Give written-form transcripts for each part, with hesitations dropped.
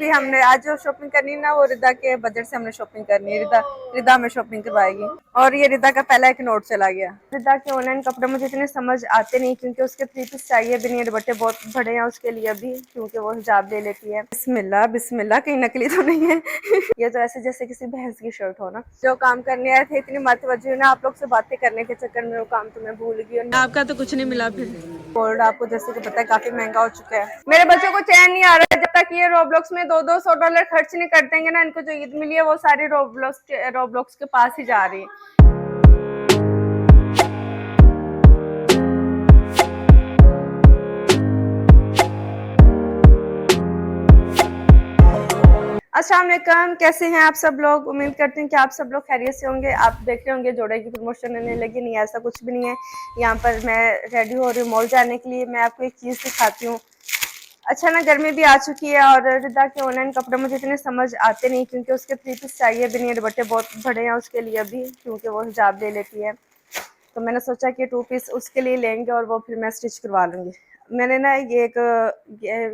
भी हमने आज जो शॉपिंग करनी है ना, वो रिदा के बजट से हमने शॉपिंग करनी है। रिदा हमें शॉपिंग करवाएगी। और ये रिदा का पहला एक नोट चला गया। रिदा के ऑनलाइन कपड़े मुझे इतने समझ आते नहीं, क्योंकि उसके 3 पीस चाहिए भी नहीं, दुपट्टे बहुत बड़े हैं उसके लिए अभी, क्योंकि वो हिजाब ले लेती है। बिस्मिल्लाह बिस्मिल्लाह, कहीं नकली तो नहीं है। ये तो ऐसे जैसे किसी भैंस की शर्ट हो ना। जो काम करने आए थे इतनी मतवज्जी ना, आप लोग से बातें करने के चक्कर में वो काम तो मैं भूल गई। आपका तो कुछ नहीं मिला फिर। गोल्ड आपको जैसे कि पता है काफी महंगा हो चुका है। मेरे बच्चों को चैन नहीं आ रहा है, जब तक ये रोब्लॉक्स में $200 खर्च नहीं कर देंगे ना, इनको जो ईद मिली है वो सारी रोब्लॉक्स के पास ही जा रही है। अस्सलाम वालेकुम, कैसे हैं आप सब लोग। उम्मीद करती हूँ कि आप सब लोग खैरियत से होंगे। आप देख रहे होंगे जोड़े की प्रमोशन होने लगी। नहीं, ऐसा कुछ भी नहीं है। यहाँ पर मैं रेडी हो रही हूँ मॉल जाने के लिए। मैं आपको एक चीज़ दिखाती हूँ। अच्छा ना, गर्मी भी आ चुकी है और रिदा के ऑनलाइन कपड़े मुझे इतने समझ आते नहीं, क्योंकि उसके 3 पीस चाहिए भी नहीं, दुपट्टे बहुत बड़े हैं उसके लिए अभी, क्योंकि वो हिजाब ले लेती है। तो मैंने सोचा कि 2 पीस उसके लिए लेंगे और वो फिर मैं स्टिच करवा लूँगी। मैंने ना ये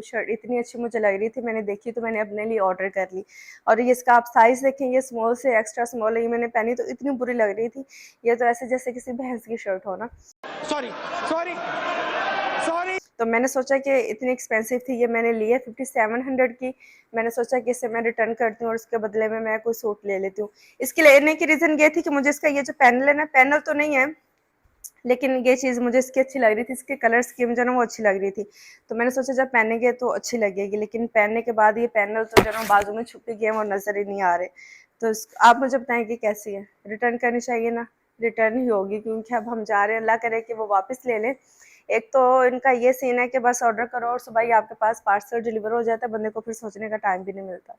शर्ट इतनी अच्छी मुझे लग रही थी, मैंने देखी तो मैंने अपने लिए ऑर्डर कर ली। और ये इसका आप साइज़ देखें, ये स्मॉल से एक्स्ट्रा स्मॉल है। ये मैंने पहनी तो इतनी बुरी लग रही थी। ये तो ऐसे जैसे किसी भैंस की शर्ट हो ना। Sorry sorry sorry. तो मैंने सोचा कि इतनी एक्सपेंसिव थी, ये मैंने ली है 5700 की। मैंने सोचा कि इसे मैं रिटर्न करती हूँ और उसके बदले में मैं कोई सूट ले लेती हूँ। इसके लेने की रीज़न ये थी कि मुझे इसका ये जो पैनल है ना, पैनल तो नहीं है, लेकिन ये चीज़ मुझे इसकी अच्छी लग रही थी। इसके कलर स्कीम जो ना वो अच्छी लग रही थी। तो मैंने सोचा जब पहनेंगे तो अच्छी लगेगी, लेकिन पहनने के बाद ये पैनल तो जो ना बाजू में छुप गए हैं, वो नज़र ही नहीं आ रहे। तो आप मुझे बताएं कि कैसी है। रिटर्न करनी चाहिए ना? रिटर्न ही होगी, क्योंकि अब हम जा रहे हैं, अल्लाह करे कि वो वापस ले लें। एक तो इनका ये सीन है कि बस ऑर्डर करो और सुबह ही आपके पास पार्सल डिलीवर हो जाता है, बंदे को फिर सोचने का टाइम भी नहीं मिलता।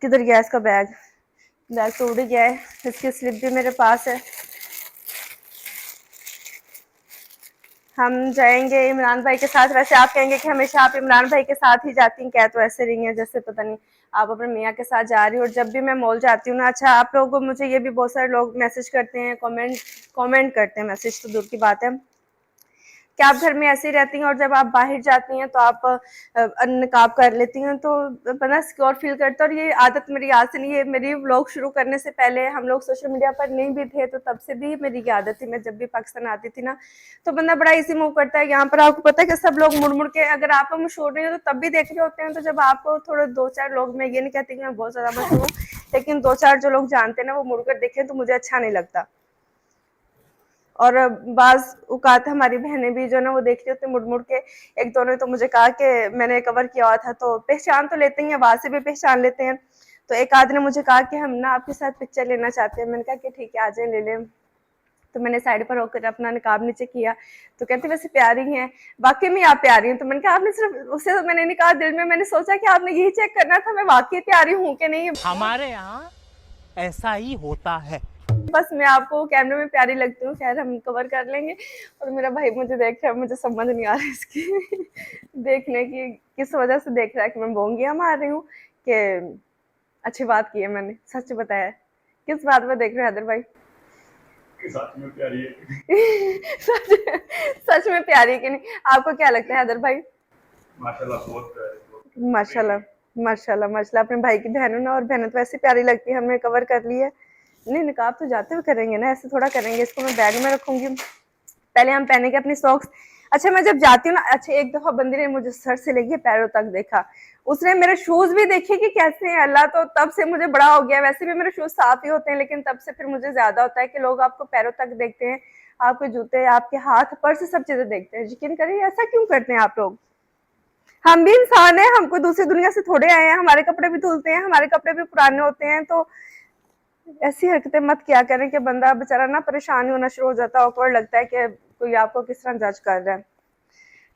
किधर गया इसका बैग? बैग तो उड़ गया है। इसकी स्लिप भी मेरे पास है। हम जाएंगे इमरान भाई के साथ। वैसे आप कहेंगे कि हमेशा आप इमरान भाई के साथ ही जाती हैं, क्या तो ऐसे रही हैं जैसे पता नहीं आप अपने मियाँ के साथ जा रही हो। और जब भी मैं मॉल जाती हूँ ना, अच्छा आप लोग, मुझे ये भी बहुत सारे लोग मैसेज करते हैं, कमेंट करते हैं, मैसेज तो दूर की बात है, कि आप घर में ऐसे ही रहती हैं और जब आप बाहर जाती हैं तो आप नकाब कर लेती हैं, तो बड़ा सिक्योर फील करता है। और ये आदत मेरी आज से नहीं है, मेरी व्लॉग शुरू करने से पहले हम लोग सोशल मीडिया पर नहीं भी थे तो तब से भी मेरी ये आदत थी। मैं जब भी पाकिस्तान आती थी ना, तो बंदा बड़ा इजी मूव करता है। यहाँ पर आपको पता है कि सब लोग मुड़ मुड़ के, अगर आप मशहूर नहीं हो तो तब भी देख रहे होते हैं। तो जब आपको थोड़े 2-4 लोग, मैं ये नहीं कहती कि मैं बहुत ज्यादा मशहूर हूँ, लेकिन 2-4 जो लोग जानते हैं ना, वो मुड़कर देखें तो मुझे अच्छा नहीं लगता। और बाज औकात हमारी बहनें भी जो ना वो देख रही होती मुड़ मुड़ के। एक दो ने तो मुझे कहा कि मैंने कवर किया हुआ था, तो पहचान तो लेते हैं, आवाज से भी पहचान लेते हैं। तो एक आदमी ने मुझे कहा कि हम ना आपके साथ पिक्चर लेना चाहते हैं। मैंने कहा कि ठीक है, आ जाए ले लें। तो मैंने साइड पर होकर अपना निकाब नीचे किया। तो कहते वैसे प्यारी हैं, वाकई में आप प्यारी हैं। तो मैंने कहा आपने सिर्फ उससे, तो मैंने नहीं कहा, दिल में मैंने सोचा कि आपने यही चेक करना था मैं वाकई प्यारी हूँ कि नहीं। हमारे यहाँ ऐसा ही होता है। बस मैं आपको कैमरे में प्यारी लगती हूँ, खैर हम कवर कर लेंगे। और मेरा भाई मुझे देख रहा है, मुझे समझ नहीं आ रहा है इसकी देखने की किस वजह से देख रहा है, कि मैं बोंगियाँ मार रही हूँ कि अच्छी बात की है मैंने, सच बताया। किस बात में देख रहे हैं हैदर भाई? सच में प्यारी है। सच सच में प्यारी है कि नहीं? आपको क्या लगता है हैदर भाई? माशाल्लाह बहुत प्यारी, माशाल्लाह माशाल्लाह माशाल्लाह। अपने भाई की बहनों ना, और बहनें तो ऐसी प्यारी लगती है, हमने कवर कर ली है। नहीं, निकाब तो जाते हुए करेंगे ना, ऐसे थोड़ा करेंगे। इसको मैं बैग में रखूंगी, पहले हम पहनेंगे अपनी सॉक्स। अच्छा मैं जब जाती हूँ ना, अच्छा एक दफा बंदी ने मुझे सर से लेके पैरों तक देखा, उसने मेरे शूज भी देखे कि कैसे हैं। अल्लाह, तो तब से मुझे बड़ा हो गया। वैसे भी मेरे शूज साफ ही होते हैं, लेकिन तब से फिर मुझे ज्यादा होता है कि लोग आपको पैरों तक देखते हैं, आपके जूते, आपके हाथ, पर्स, सब चीजें देखते हैं। यकीन करिए, ऐसा क्यों करते हैं आप लोग? हम भी इंसान है, हमको दूसरी दुनिया से थोड़े आए हैं, हमारे कपड़े भी धुलते हैं, हमारे कपड़े भी पुराने होते हैं। तो ऐसी हरकतें मत किया करें कि बंदा बेचारा ना परेशान होना शुरू हो जाता है, ऑकवर्ड लगता है कि कोई आपको किस तरह जज कर रहा है।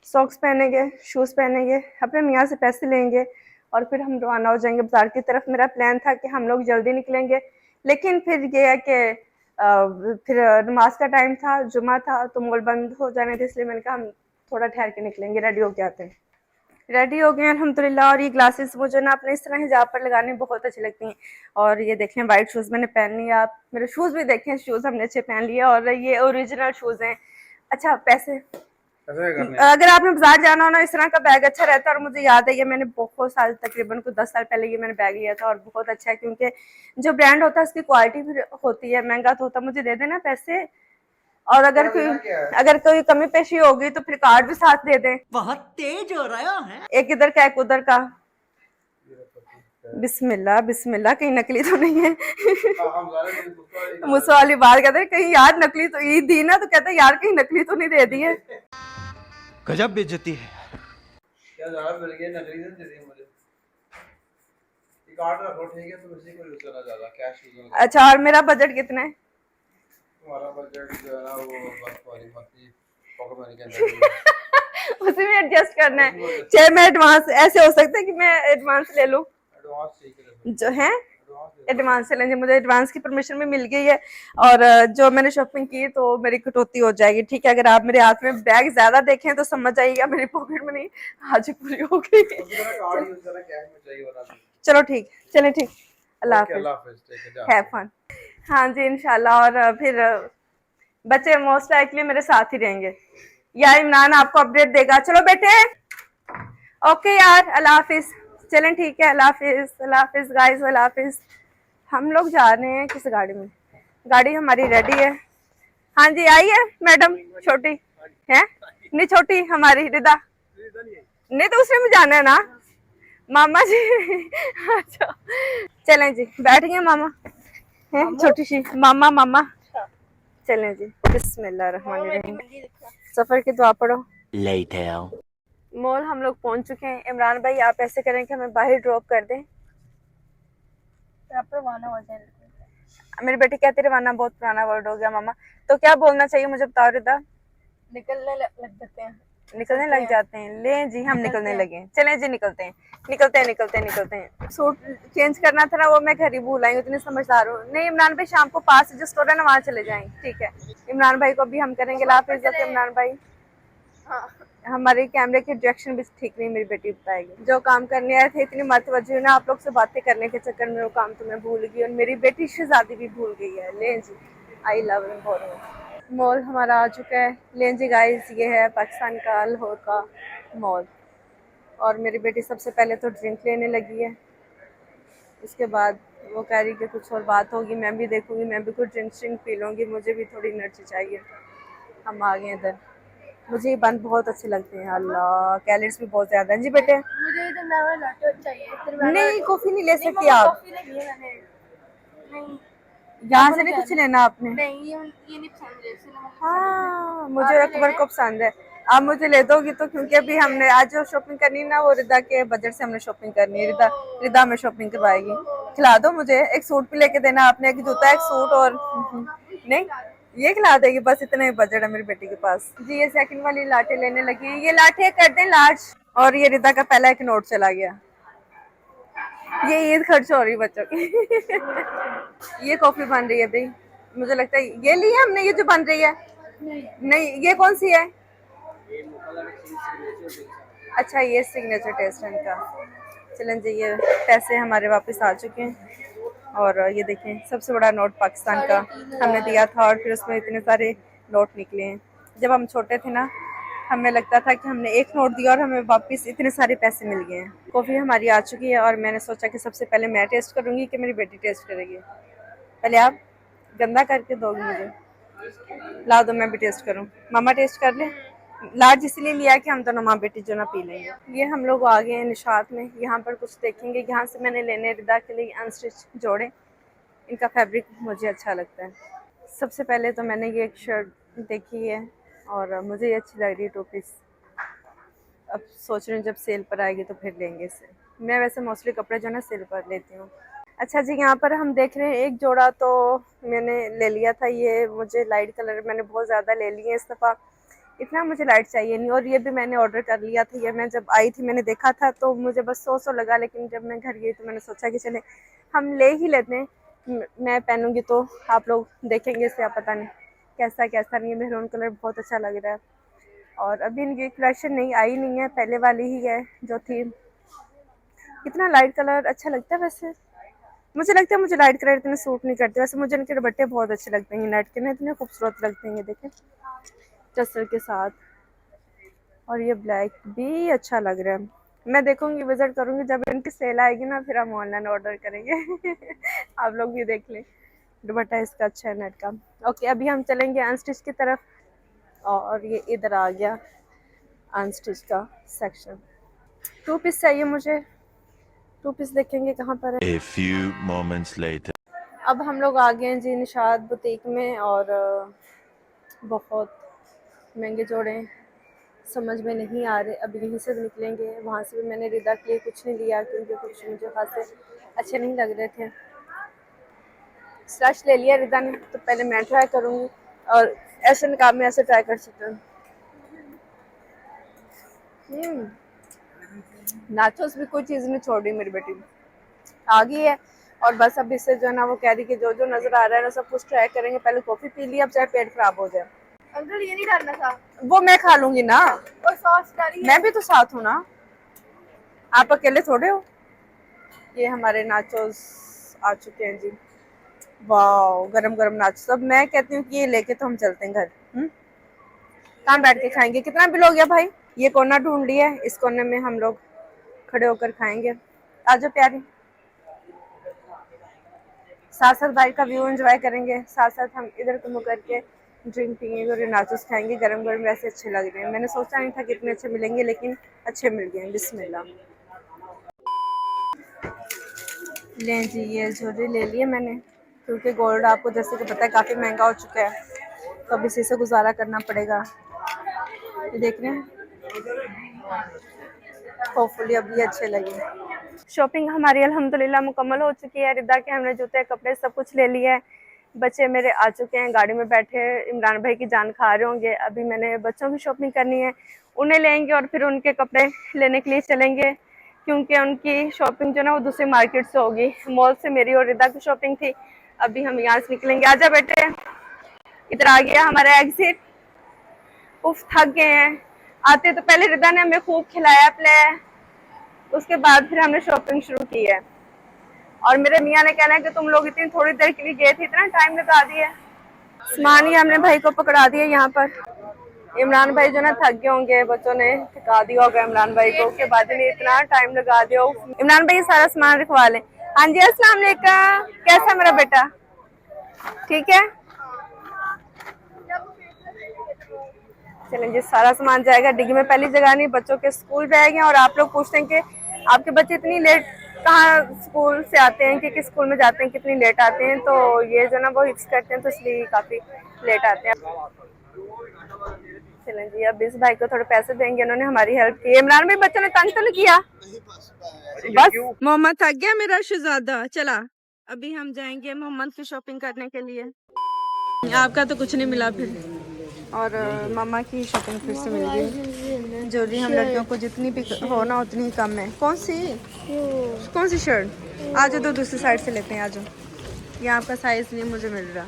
सॉक्स पहनेंगे, शूज पहनेंगे, अपने मियाँ से पैसे लेंगे और फिर हम रवाना हो जाएंगे बाजार की तरफ। मेरा प्लान था कि हम लोग जल्दी निकलेंगे, लेकिन फिर ये है कि फिर नमाज का टाइम था, जुमा था, तो मॉल बंद हो जाने थे, इसलिए मैंने कहा हम थोड़ा ठहर के निकलेंगे, रेडी होके आते हैं। रेडी हो गए अल्हम्दुलिल्लाह। और ये ग्लासेस मुझे ना अपने इस तरह हिजाब पर लगाने बहुत अच्छी लगती हैं। और ये देखें, वाइट शूज़ मैंने पहन लिया। आप मेरे शूज़ भी देखें, शूज़ हमने अच्छे पहन लिए और ये ओरिजिनल शूज़ हैं। अच्छा पैसे अगर आपने बाजार जाना हो ना, इस तरह का बैग अच्छा रहता है। और मुझे याद है, ये मैंने बहुत साल, तकरीबन कुछ 10 साल पहले ये मैंने बैग लिया था और बहुत अच्छा है, क्योंकि जो ब्रांड होता है उसकी क्वालिटी भी होती है। महंगा तो होता, मुझे दे देना पैसे, और अगर कोई कमी पेशी होगी तो फिर कार्ड भी साथ दे दें। बहुत तेज हो रहा है। एक इधर का एक उधर का। बिस्मिल्लाह बिस्मिल्लाह, कहीं नकली तो नहीं है। मुझसे वाली बात कहते हैं, कहीं यार नकली तो ईद दी ना, तो कहते हैं यार कहीं नकली तो नहीं दे दी है। गजब बेइज्जती है। क्या ज़्यादा मिल गया, नकली से दे दी मुझे। एक कार्ड रखो, ठीक है, तुम इसी को यूज करना, ज़्यादा कैश यूज करना। अच्छा, और मेरा बजट कितना है? तुम्हारा बजट जो है ना, वो बस तुम्हारी मस्ती पॉकेट मनी के अंदर ही है। उसी में एडजस्ट करना है। चाहे मैं एडवांस, ऐसे हो सकता है कि मैं एडवांस ले लूं, एडवांस चाहिए जो है एडवांस एडवांस से लेंगे। मुझे एडवांस की परमिशन भी मिल गई है, और जो मैंने शॉपिंग की तो मेरी कटौती हो जाएगी। ठीक है, अगर आप मेरे हाथ में बैग ज्यादा देखें तो समझ जाइएगा मेरी पॉकेट में नहीं, आज ही पूरी हो गई। कार्ड यूज करना, कैश में चाहिए बता। चलो ठीक, चले ठीक, अल्लाह हाफिज, अल्लाह हाफिज, टेक केयर, हैव फन। हाँ जी, इंशाल्लाह। और फिर बच्चे मोस्ट लाइकली मेरे साथ ही रहेंगे, या इमरान आपको अपडेट देगा। चलो बेटे, ओके यार, अल्लाह हाफिज। चलें ठीक है, अल्लाह हाफिज, अल्लाह हाफिज गाइस, अल्लाह हाफिज। हम लोग जा रहे हैं किस गाड़ी में? गाड़ी हमारी रेडी है। हाँ जी, आई है मैडम, छोटी है नहीं, छोटी हमारी रिदा नहीं, तो उसमें भी जाना है ना मामा जी। अच्छा, चलें जी, बैठ गए मामा है, छोटी सी मामा मामा। चलें जी, बिस्मिल्लाहिर्रहमानिर्रहीम। सफर की दुआ पढ़ो। मॉल हम लोग पहुंच चुके हैं। इमरान भाई, आप ऐसे करें कि हमें बाहर ड्रॉप कर दें, रवाना हो जाए। मेरी बेटी कहती रवाना बहुत पुराना वर्ड हो गया मामा, तो क्या बोलना चाहिए मुझे बताओ रिदा? निकलने लग जाते हैं, निकलने लग जाते हैं। ले जी, हम निकलने लगे, चलें जी, निकलते हैं निकलते हैं निकलते हैं निकलते हैं। सूट चेंज करना था ना, वो मैं घर ही भूल आई, इतनी समझदार हूँ नहीं। इमरान भाई शाम को पास से जो स्टोर है ना, वहाँ चले जाएंगे, ठीक है। इमरान भाई को भी हम करेंगे लाफिज। इमरान भाई, हमारे कैमरे की डायरेक्शन भी ठीक नहीं, मेरी बेटी बताएगी। जो काम करने आए थे, इतनी मतवजह ना आप लोग से बातें करने के चक्कर में वो काम तो मैं भूल गई, और मेरी बेटी शहजादी भी भूल गई है। ले जी, आई लव यू बहुत। मॉल हमारा आ चुका है। ले जी गाइस, ये है पाकिस्तान का लाहौर का मॉल। और मेरी बेटी सबसे पहले तो ड्रिंक लेने लगी है, उसके बाद वो कह रही कि कुछ और बात होगी, मैं भी देखूंगी, मैं भी कुछ ड्रिंक श्रिंक पी लूँगी, मुझे भी थोड़ी एनर्जी चाहिए। हम आ गए इधर। मुझे ये बंद बहुत अच्छे लगते हैं, अल्लाह कैलोरीज भी बहुत ज्यादा है जी बेटे। मुझे इधर मैंगो लैटे चाहिए। नहीं, कॉफी नहीं ले सकती आप, कॉफी नहीं ली मैंने। नहीं, यहाँ से नहीं कुछ लेना आपने। नहीं, ये नहीं पसंद मुझे, इसलिए मैंने हाँ, मुझे अकबर को पसंद है। आप मुझे ले दोगी तो, क्योंकि अभी हमने आज जो शॉपिंग करनी है ना, वो रिदा के बजट से हमने शॉपिंग करनी है। रिदा रिदा में शॉपिंग करवाएगी। खिला दो मुझे, एक सूट भी लेके देना आपने, एक जूता, एक सूट, और नहीं ये खिला देगी, बस इतना ही बजट है मेरी बेटी के पास जी। ये सेकंड वाली लाटे लेने लगी है, ये लाटे कर दें लार्ज। और ये रिदा का पहला एक नोट चला गया। ये ईद खर्च हो रही बच्चों की। ये कॉफी बन रही है भाई, मुझे लगता है ये ली है हमने, ये जो बन रही है। नहीं, ये कौन सी है? अच्छा, ये सिग्नेचर टेस्ट है इनका। चलें जी, ये पैसे हमारे वापस आ चुके हैं। और ये देखें, सबसे बड़ा नोट पाकिस्तान का हमने दिया था, और फिर उसमें इतने सारे नोट निकले हैं। जब हम छोटे थे ना, हमें लगता था कि हमने एक नोट दिया और हमें वापस इतने सारे पैसे मिल गए हैं। कॉफ़ी हमारी आ चुकी है, और मैंने सोचा कि सबसे पहले मैं टेस्ट करूँगी कि मेरी बेटी टेस्ट करेगी। पहले आप गंदा करके दोगे मुझे, ला दो मैं भी टेस्ट करूँ। मामा टेस्ट कर ले। लार्ज इसलिए लिया कि हम दोनों माँ बेटी जो ना पी लेंगे। ये हम लोग आ गए हैं निशात में, यहाँ पर कुछ देखेंगे। यहाँ से मैंने लेने रिदा के लिए अनस्टिच जोड़े, इनका फैब्रिक मुझे अच्छा लगता है। सबसे पहले तो मैंने ये एक शर्ट देखी है, और मुझे ये अच्छी लग रही है, 2 पीस। अब सोच रही हूँ जब सेल पर आएगी तो फिर लेंगे इसे। मैं वैसे मोस्टली कपड़े जो ना सेल पर लेती हूँ। अच्छा जी, यहाँ पर हम देख रहे हैं एक जोड़ा तो मैंने ले लिया था। ये मुझे लाइट कलर मैंने बहुत ज़्यादा ले लिए इस दफ़ा, इतना मुझे लाइट चाहिए नहीं। और ये भी मैंने ऑर्डर कर लिया था। ये मैं जब आई थी मैंने देखा था तो मुझे बस 100 लगा, लेकिन जब मैं घर गई तो मैंने सोचा कि चले हम ले ही लेते हैं। मैं पहनूंगी तो आप लोग देखेंगे इसे, आप पता नहीं कैसा कैसा नहीं है। मेहरून कलर बहुत अच्छा लग रहा है, और अभी इनकी कलेक्शन नहीं आई नहीं है, पहले वाली ही है जो थी। कितना लाइट कलर अच्छा लगता है वैसे, मुझे लगता है मुझे लाइट कलर इतने सूट नहीं करते। वैसे मुझे इनके दुपट्टे बहुत अच्छे लगते हैं, नेट के ना इतने खूबसूरत लगते हैं। ये देखें टसल के साथ, और ये ब्लैक भी अच्छा लग रहा है। मैं देखूंगी, विजिट करूंगी, जब इनकी सेल आएगी ना फिर हम ऑनलाइन ऑर्डर करेंगे। आप लोग भी देख लें। दुपट्टा इसका अच्छा है नेट का। ओके, अभी हम चलेंगे अनस्टिच की तरफ। और ये इधर आ गया अनस्टिच का सेक्शन। 2 पीस चाहिए मुझे। 2 पीस देखेंगे कहाँ पर है। A few moments later. अब हम लोग आ गए हैं जी निशाद बुटीक में, और बहुत महंगे जोड़े समझ में नहीं आ रहे। अब यहीं से भी निकलेंगे, वहाँ से भी मैंने रिदा के लिए कुछ नहीं लिया क्योंकि कुछ मुझे खासे अच्छे नहीं लग रहे थे। स्लश ले लिया रिदा ने, तो पहले मैं ट्राई करूँगी, और ऐसे निकाब में ऐसे ट्राई कर सकते हैं। नाचोस भी कोई चीज़ नहीं छोड़ रही मेरी बेटी, आ गई है। और बस अब इससे जो है ना वो कह रही कि जो जो नज़र आ रहा है ना सब कुछ ट्राई करेंगे। पहले कॉफ़ी पी ली, अब चाहे पेट खराब हो जाए। अंकल ये नहीं डालना था, वो मैं खा लूंगी ना, और सॉस डालिए। मैं भी तो साथ हूँ ना, आप अकेले थोड़े हो। ये हमारे नाचोस आ चुके हैं जी। वाह, गरम गरम नाचोस। अब मैं कहती हूँ कि ये लेके तो हम चलते हैं घर। कहाँ बैठ के खाएंगे? कितना बिल हो गया भाई? ये कोना ढूंढ लिया है, इस कोने में हम लोग खड़े होकर खाएंगे। आ जाओ प्यारी, साथ साथ बाइक का व्यू एंजॉय करेंगे, साथ साथ हम इधर घूम करके ड्रिंक पियेंगे और नाचोस खाएंगे। गरम गरम वैसे अच्छे लग रहे हैं। मैंने सोचा नहीं था कितने अच्छे मिलेंगे, लेकिन अच्छे मिल गए। बिस्मिल्लाह। लें जी, ये झोरे ले लिए मैंने, क्योंकि गोल्ड आपको जैसे कि पता है काफ़ी महंगा हो चुका है, तो अब इसी से गुजारा करना पड़ेगा। ये देख रहे हैं, होपफुली अब ये अच्छे लगे। शॉपिंग हमारी अल्हम्दुलिल्लाह मुकम्मल हो चुकी है। रिदा के हमने जूते कपड़े सब कुछ ले लिया है। बच्चे मेरे आ चुके हैं, गाड़ी में बैठे इमरान भाई की जान खा रहे होंगे। अभी मैंने बच्चों की शॉपिंग करनी है, उन्हें लेंगे और फिर उनके कपड़े लेने के लिए चलेंगे, क्योंकि उनकी शॉपिंग जो ना वो दूसरी मार्केट से होगी। मॉल से मेरी और रिदा की शॉपिंग थी। अभी हम यहाँ से निकलेंगे। आजा बेटे, इधर आ गया हमारा एग्जिट। उफ, थक गए हैं। आते तो पहले रिदा ने हमें खूब खिलाया पिलाया, उसके बाद फिर हमने शॉपिंग शुरू की है। और मेरे मियाँ ने कहना है कि तुम लोग इतनी थोड़ी देर के लिए गए थे, इतना टाइम लगा दिया। सामान ही हमने भाई को पकड़ा दिया यहाँ पर। इमरान भाई जो ना थक गए होंगे, बच्चों ने थका दिया होगा इमरान भाई को, के बाद ने इतना टाइम लगा दिया। इमरान भाई सारा सामान रखवा ले। हाँ जी, अस्सलाम वालेकुम। कैसा मेरा बेटा? ठीक है, चलें जी, सारा सामान जाएगा डिग्गी में। पहली जगह नहीं, बच्चों के स्कूल बैग हैं। और आप लोग पूछते हैं कि आपके बच्चे इतनी लेट कहाँ स्कूल से आते हैं, कि किस स्कूल में जाते हैं, कितनी लेट आते हैं, तो ये जो ना वो हिप्स करते हैं, तो इसलिए काफ़ी लेट आते हैं। चलें जी, अब इस भाई को थोड़े पैसे देंगे, उन्होंने हमारी हेल्प की। इमरान भाई, बच्चों ने तंग तो नहीं किया? बस मोहम्मद थक गया मेरा शहजादा। चला, अभी हम जाएंगे मोहम्मद की शॉपिंग करने के लिए। आपका तो कुछ नहीं मिला फिर, और मामा की शॉपिंग फिर से मिल गई। जो भी हम लड़कियों को जितनी भी हो ना उतनी ही कम है। कौन सी शर्ट? आ जाओ, तो दूसरी साइड से लेते हैं। आ जाओ, ये आपका साइज नहीं मुझे मिल रहा।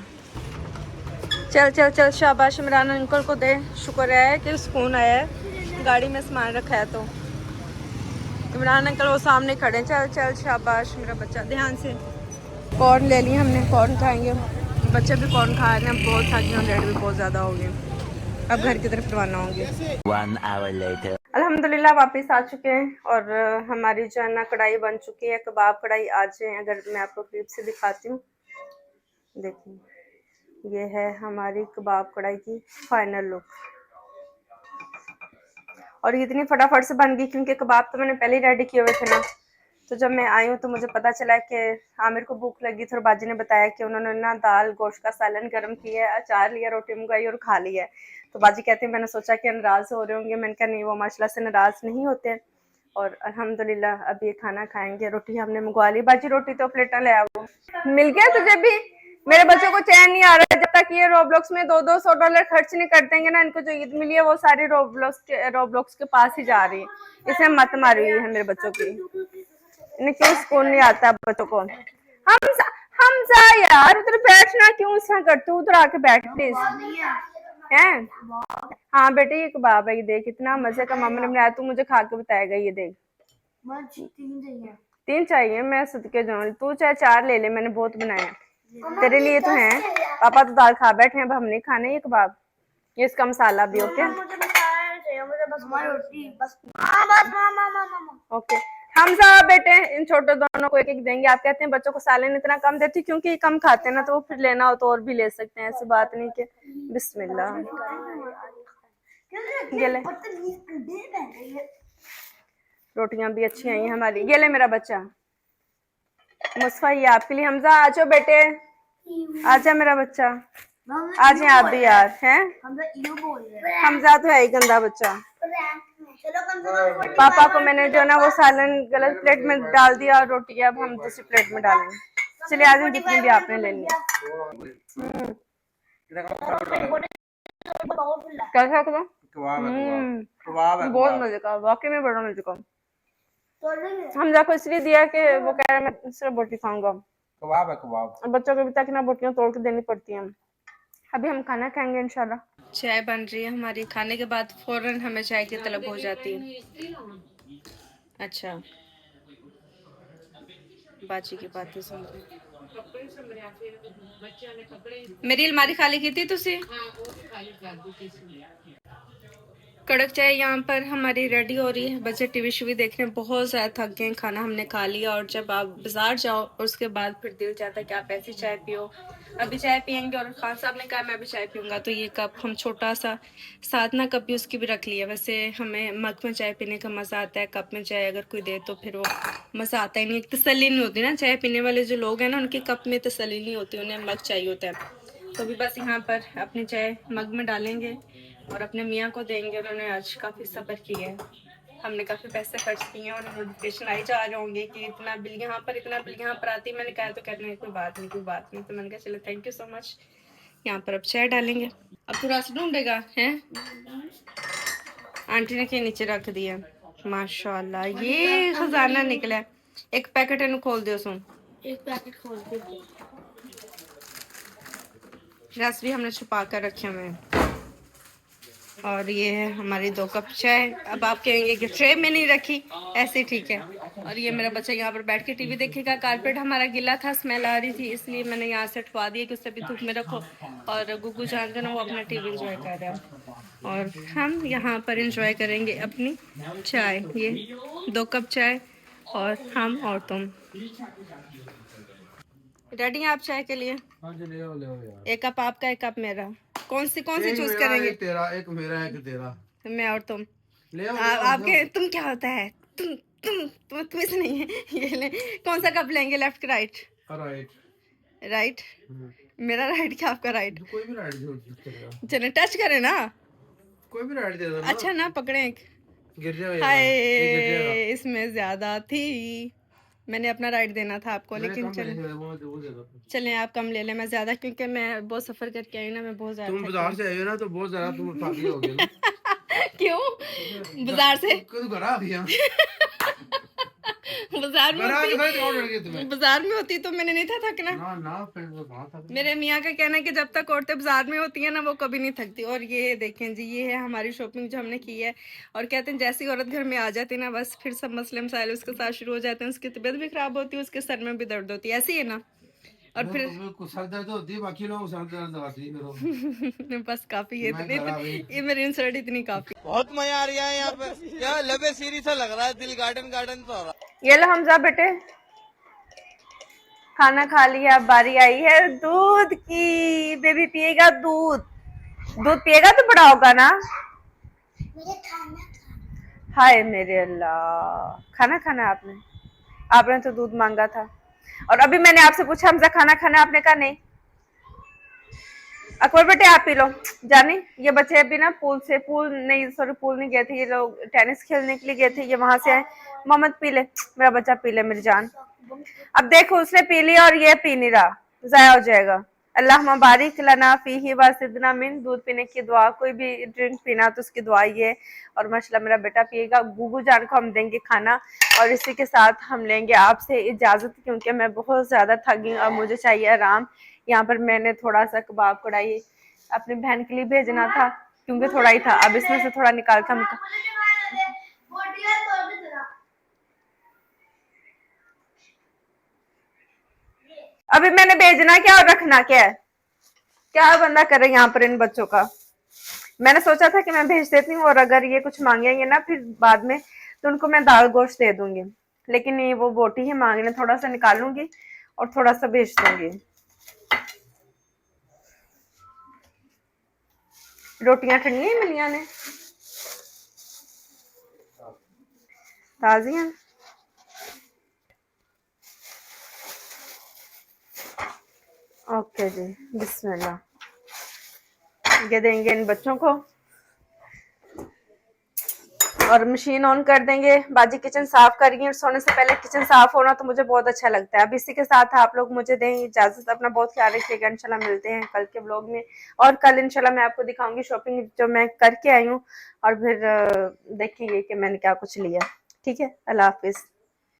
चल चल चल, शाबाश। इमरान अंकल को दे, शुक्र है कि सुकून आया है, गाड़ी में सामान रखा है तो। इमरान अंकल वो सामने खड़े हैं। चल चल, शाबाश मेरा बच्चा, ध्यान से। कॉर्न ले लिए हमने, कॉर्न खाएंगे। बच्चे भी कॉर्न खा रहे हैं, बहुत थक गए, लेट भी बहुत ज़्यादा हो गए। अब घर की तरफ रवाना होंगे। 1 hour later. अल्हम्दुलिल्लाह वापस आ चुके हैं, और हमारी जो है ना कढ़ाई बन चुकी है। कबाब कढ़ाई आज है, अगर मैं आपको क्लिप से दिखाती हूँ, देखिए ये है हमारी कबाब कढ़ाई की फाइनल लुक। और ये इतनी फटाफट से बन गई क्योंकि कबाब तो मैंने पहले ही रेडी किए हुए थे ना। तो जब मैं आई हूँ तो मुझे पता चला कि आमिर को भूख लगी थी, और बाजी ने बताया कि उन्होंने ना दाल गोश्त का सालन गर्म किया है, अचार लिया, रोटी मंगाई और खा लिया है। तो बाजी कहती है मैंने सोचा कि नाराज़ हो रहे होंगे। मैंने कहा नहीं, वो माशाल्लाह से नाराज़ नहीं होते हैं। और अल्हम्दुलिल्लाह अब ये खाना खाएंगे। रोटी हमने मंगवा ली। बाजी रोटी तो प्लेटा ले आओ। मिल गया तुझे भी? मेरे बच्चों को चैन नहीं आ रहा है, जब तक ये रोब्लॉक्स में $200 खर्च नहीं कर देंगे ना, इनको जो ईद मिली है वो सारी रोब्लॉक्स के पास ही जा रही है। इसमें मत मारी हुई है मेरे बच्चों की। इन्हें क्यों सुकून नहीं आता बच्चों को? हमजा यार, उधर बैठना, क्यों इस तरह करते हो? उधर आके बैठ प्लीज। हैं? हाँ बेटे, ये कबाब है, ये देख कितना मजे का मामा ने बनाया। तू मुझे खा के बताएगा। ये देख, 3 चाहिए, मैं सदके जाऊँ। तू चाहे 4 ले ले, मैंने बहुत बनाया तेरे लिए तो है। पापा तो दाल खा बैठे हैं, अब हम नहीं खाने ये कबाब। ये इसका मसाला भी। ओके, मुझे बताया चाहिए, मुझे हमारी रोटी बस मामा ओके। हमजा बेटे इन छोटे दोनों को एक एक देंगे। आप कहते हैं बच्चों को सालन इतना कम देती क्योंकि ये कम खाते हैं ना, तो वो फिर लेना हो तो और भी ले सकते हैं, ऐसी बात नहीं कि बिस्मिल्लाह। ये ले, रोटियां भी अच्छी आई हैं हमारी। ये ले मेरा बच्चा मुस्फा, ये आपके लिए। हमजा आ जाओ बेटे, आजा मेरा बच्चा, आज हैं आप भी यार हैं। हमजा तो है ही गंदा बच्चा। पापा को मैंने जो ना वो सालन गलत प्लेट में डाल दिया और रोटी अब हम दूसरी प्लेट में डालेंगे। चलिए आज जितनी भी आपने ले लिया। कैसा था? कबाब है, कबाब है, बहुत मजे का, वाकई में बड़ा मजे का। हमजा को इसलिए दिया कि वो कह रहा है मैं सिर्फ बोटी खाऊंगा। कबाब है, कबाब। और बच्चों को भी तक ना बोटियां तोड़ के देनी पड़ती हैं। अभी हम खाना खाएंगे इंशाल्लाह। चाय बन रही है हमारी। खाने के बाद फौरन हमें चाय की तलब हो जाती है। अच्छा, बाजी की बातें सुन रही। मेरी अलमारी खाली की थी तुसी? कड़क चाय यहाँ पर हमारी रेडी हो रही है। बच्चे टीवी शूवी देख रहे हैं, बहुत ज़्यादा थक गए। खाना हमने खा लिया और जब आप बाजार जाओ और उसके बाद फिर दिल चाहता है कि आप ऐसी चाय पियो। अभी चाय पियेंगे और खान साहब ने कहा मैं भी चाय पीऊँगा, तो ये कप हम छोटा सा साथ ना कप भी उसकी भी रख लिया। वैसे हमें मग में चाय पीने का मज़ा आता है, कप में चाय अगर कोई दे तो फिर वो मज़ा आता ही नहीं, एक तसल्ली नहीं होती ना। चाय पीने वाले जो लोग हैं ना, उनकी कप में तसल्ली नहीं होती, उन्हें मग चाहिए होता है। तो अभी बस यहाँ पर अपनी चाय मग में डालेंगे और अपने मियाँ को देंगे। उन्होंने आज काफ़ी सब्र किया है, हमने काफ़ी पैसे खर्च किए हैं और नोटिफिकेशन आई जा रहे होंगे कि इतना बिल यहाँ पर, इतना बिल यहाँ पर आती है। मैंने कहा तो कहते हैं कोई बात नहीं, कोई बात नहीं। तो मैंने कहा चलो थैंक यू सो मच। यहाँ पर अब चाय डालेंगे। अब तो रास्ता ढूंढेगा हैं। आंटी ने के नीचे रख दिया। माशाल्लाह ये खजाना निकला है। एक पैकेट इन्हें खोल दो। सुन, एक पैकेट खोल दो। रस भी हमने छुपा कर रखे हुए हैं। और ये है हमारी 2 कप चाय। अब आप कहेंगे कि ट्रे में नहीं रखी, ऐसे ठीक है। और ये मेरा बच्चा यहाँ पर बैठ के टीवी देखेगा। कारपेट हमारा गीला था, स्मेल आ रही थी, इसलिए मैंने यहाँ से हटवा दिया कि उससे भी धूप में रखो। और गुग्गू जान जो ना वो अपना टीवी एंजॉय कर रहा है और हम यहाँ पर एंजॉय करेंगे अपनी चाय। ये 2 कप चाय और हम और तुम। रेडी हैं आप चाय के लिए? हाँ जी, ले आओ यार। एक कप आपका, एक कप मेरा। कौन सी चूज करेंगे? एक तेरा, एक मेरा, एक तेरा। मैं और तुम। ले आओ, आपके तुम क्या होता है? तुम से नहीं है। ये ले, कौन सा कप लेंगे? लेफ्ट के राइट? राइट। राइट? मेरा राइट क्या आपका राइट? कोई भी राइट दे। चले टच करें ना, कोई भी राइट दे दो। अच्छा ना पकड़े। गिर जाएगा। हाय इसमें ज्यादा थी, मैंने अपना राइट देना था आपको, लेकिन चलें आप कम ले लें, मैं ज्यादा, क्योंकि मैं बहुत सफर करके आई ना, मैं बहुत ज्यादा। तुम बाजार से आई हो ना, तो बहुत ज्यादा तुम फाकी हो गए। क्यों बाजार से? घर आ गया। बाजार में होती तो मैंने नहीं था थकना। ना फिर तो कहाँ था। मेरे मियाँ का कहना है कि जब तक औरतें बाजार में होती हैं ना, वो कभी नहीं थकती। और ये देखें जी, ये है हमारी शॉपिंग जो हमने की है। और कहते हैं जैसी औरत घर में आ जाती है ना, बस फिर सब मसले मसाइल उसके साथ शुरू हो जाते हैं। उसकी तबीयत भी खराब होती है, उसके सर में भी दर्द होती है, ऐसी है ना। और फिर सर दर्द होती है, बाकी लोग सर दर्द आती है। बस काफी है, ये मेरी इंसल्ट इतनी काफी। बहुत मजा आ रहा है यहाँ पे, क्या लबे सीरी सा लग रहा है, दिल गार्डन गार्डन सा हो रहा है। ये लो हमजा बेटे, खाना खा लिया, अब बारी आई है दूध की। बेबी पिएगा दूध? दूध पिएगा तो बड़ा होगा ना। हाय मेरे अल्लाह, खाना खाना आपने तो दूध मांगा था। और अभी मैंने आपसे पूछा हमजा खाना खाना, आपने कहा नहीं। अकबर बेटे आप पी लो। जानी ये बच्चे अभी ना पूल नहीं गए थे, ये लोग टेनिस खेलने के लिए गए थे, ये वहां से आए। मोहम्मद पी ले, मेरा बच्चा पी ले मेरी जान। अब देखो उसने पी लिया और ये पी नहीं रहा, जाया हो जाएगा। अल्लाह मुबारिक लना फीही वासिदना मिन, दूध पीने की दुआ। कोई भी ड्रिंक पीना तो उसकी दुआ ये है। और माशाल्लाह मेरा बेटा पिएगा। गुगू जान को हम देंगे खाना और इसी के साथ हम लेंगे आपसे इजाजत, क्योंकि मैं बहुत ज्यादा थक गई और मुझे चाहिए आराम। यहाँ पर मैंने थोड़ा सा कबाब कढ़ाई अपनी बहन के लिए भेजना था, क्योंकि थोड़ा ही था। अब इसमें से थोड़ा निकाल कर हम अभी मैंने भेजना क्या और रखना क्या है? क्या बंदा करे यहाँ पर इन बच्चों का। मैंने सोचा था कि मैं भेज देती हूँ और अगर ये कुछ मांगेंगे ना फिर बाद में तो उनको मैं दाल गोश्त दे दूंगी, लेकिन ये वो बोटी ही मांग रहे हैं, थोड़ा सा निकालूंगी और थोड़ा सा भेज दूंगी। रोटियां ठंडी हैं मिलिया ने, ताजी हैं। ओके जी, बिस्मिल्लाह। ये देंगे इन बच्चों को और मशीन ऑन कर देंगे। बाजी किचन साफ करिए, सोने से पहले किचन साफ होना तो मुझे बहुत अच्छा लगता है। अब इसी के साथ आप लोग मुझे दें इजाजत, अपना बहुत ख्याल रखिएगा। इंशाल्लाह मिलते हैं कल के ब्लॉग में, और कल इंशाल्लाह मैं आपको दिखाऊंगी शॉपिंग जो मैं करके आई हूँ, और फिर देखेंगे कि मैंने क्या कुछ लिया। ठीक है, अल्लाह हाफिज।